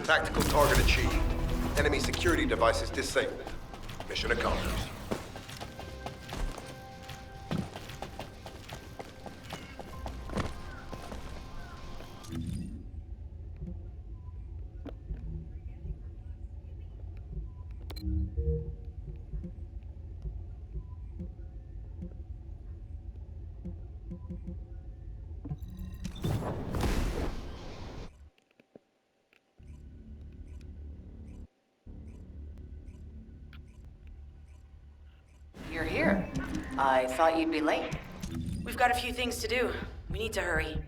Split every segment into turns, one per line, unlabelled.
Tactical target achieved. Enemy security devices disabled. Mission accomplished.
You're here. I thought you'd be late. We've got a few things to do. We need to hurry.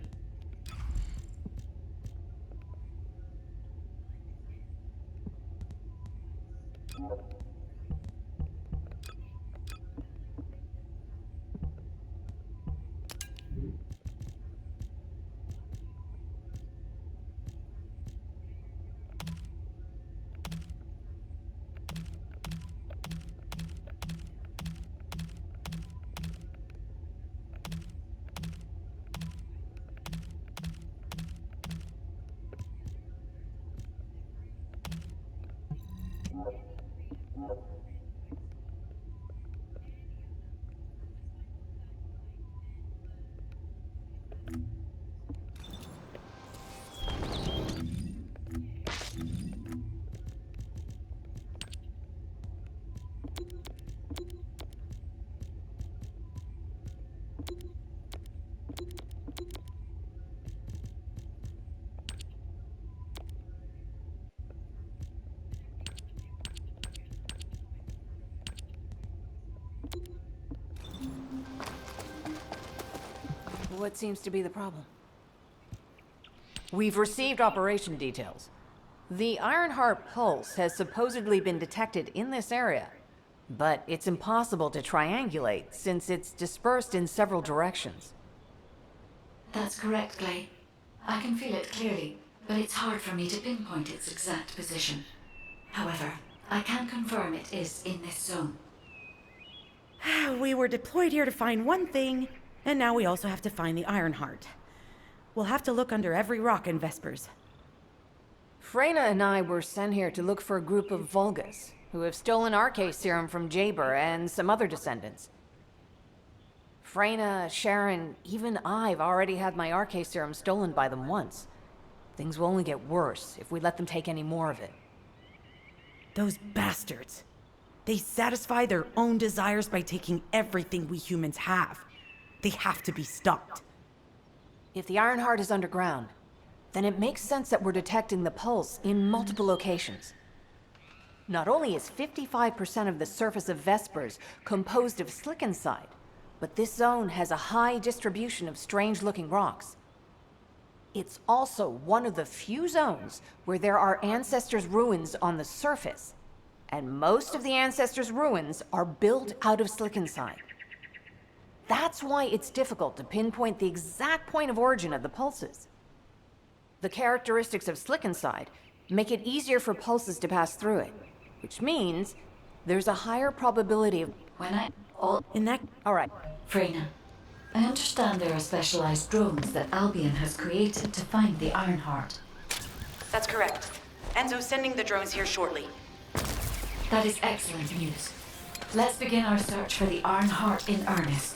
What seems to be the problem? We've received operation details. The Ironheart pulse has supposedly been detected in this area, but it's impossible to triangulate since it's dispersed in several directions.
That's correct, Clay. I can feel it clearly, but it's hard for me to pinpoint its exact position. However, I can confirm it is in this zone.
We were deployed here to find one thing, and now we also have to find the Ironheart. We'll have to look under every rock in Vespers.
Freyna and I were sent here to look for a group of Vulgus, who have stolen RK serum from Jaber and some other descendants. Freyna, Sharon, even I've already had my RK serum stolen by them once. Things will only get worse if we let them take any more of it.
Those bastards. They satisfy their own desires by taking everything we humans have. They have to be stopped.
If the Ironheart is underground, then it makes sense that we're detecting the pulse in multiple locations. Not only is 55% of the surface of Vespers composed of slickenside, but this zone has a high distribution of strange-looking rocks. It's also one of the few zones where there are Ancestors' ruins on the surface, and most of the Ancestors' ruins are built out of slickenside. That's why it's difficult to pinpoint the exact point of origin of the pulses. The characteristics of slickenside make it easier for pulses to pass through it, which means there's a higher probability of...
All right.
Freyna, I understand there are specialized drones that Albion has created to find the Ironheart.
That's correct. Enzo's sending the drones here shortly.
That is excellent news. Let's begin our search for the Ironheart in earnest.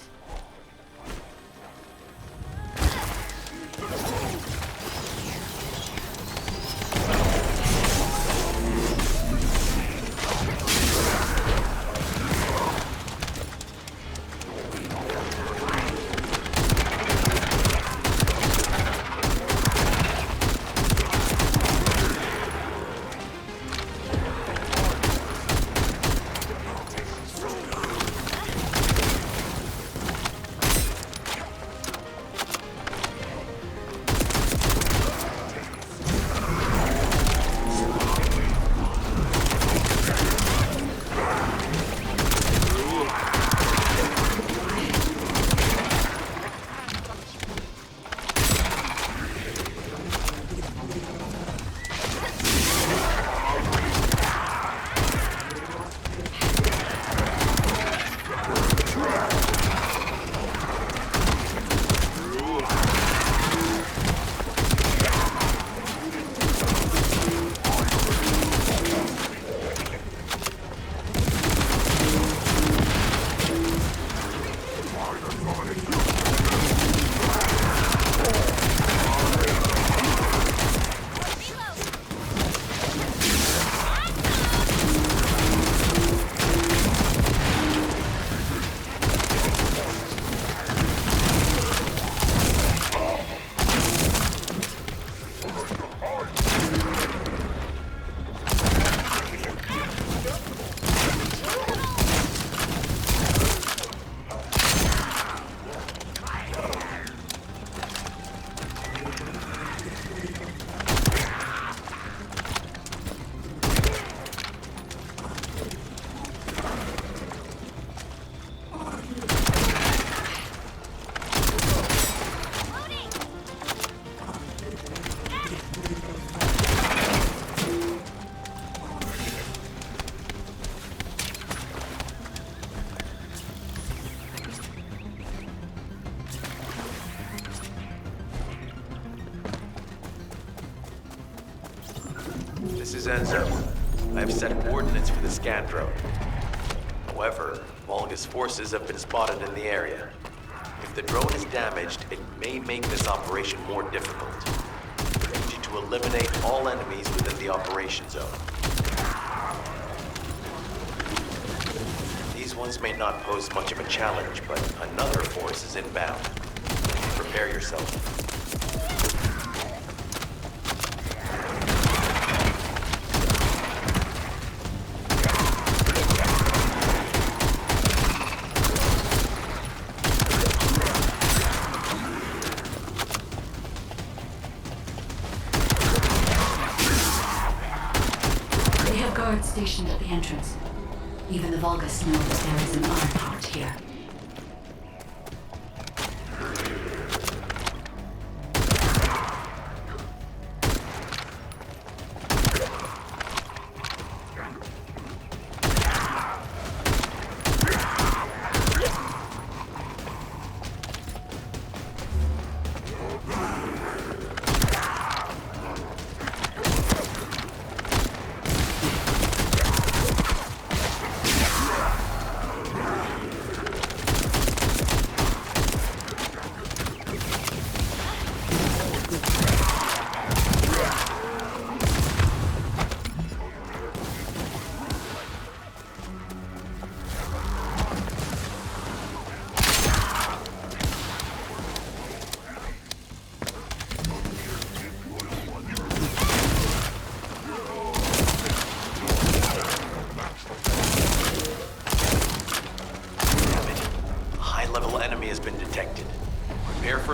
This is Enzo. I have set coordinates for the scan drone. However, Volgus forces have been spotted in the area. If the drone is damaged, it may make this operation more difficult. I need you to eliminate all enemies within the operation zone. These ones may not pose much of a challenge, but another force is inbound. Prepare yourself.
Guards stationed at the entrance. Even the Volgus know that there is an Ironheart here.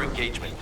Engagement.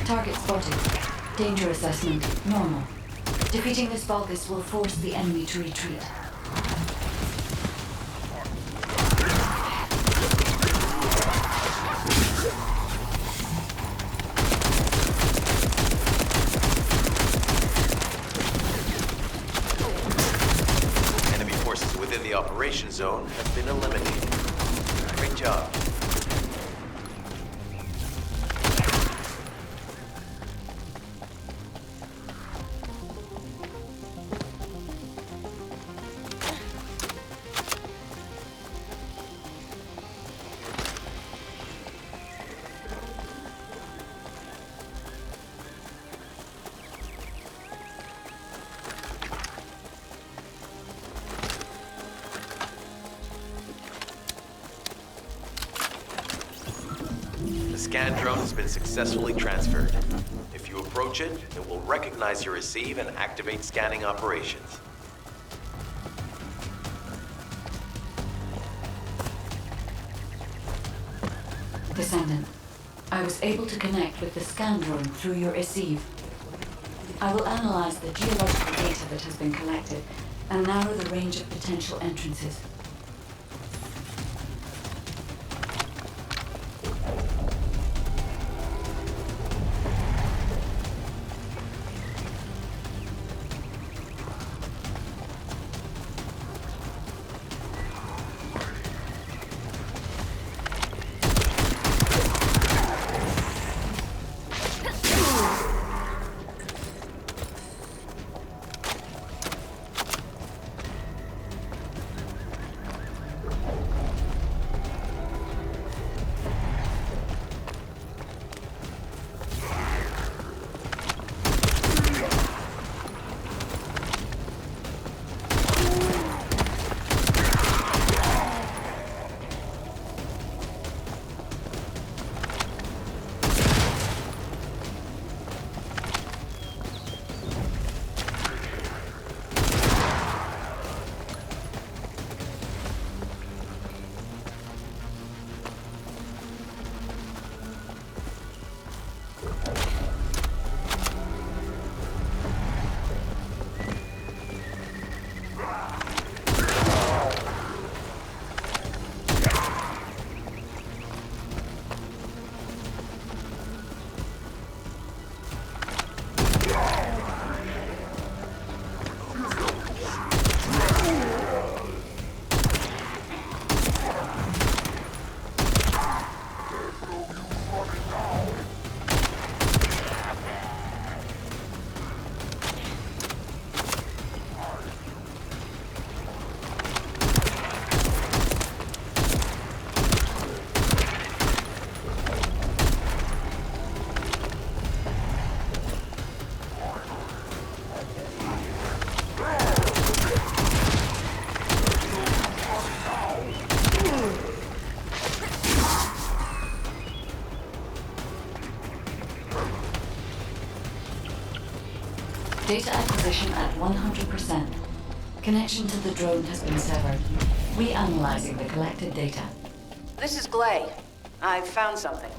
Target spotted. Danger assessment, normal. Defeating this Volgus will force the enemy to retreat.
Enemy forces within the operation zone have been eliminated. Great job. The scan drone has been successfully transferred. If you approach it, it will recognize your receive and activate scanning operations.
Descendant, I was able to connect with the scan drone through your receive. I will analyze the geological data that has been collected and narrow the range of potential entrances. Data acquisition at 100%. Connection to the drone has been severed. Reanalyzing the collected data.
This is Glay. I've found something.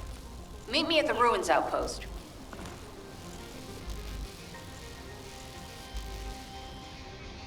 Meet me at the ruins outpost.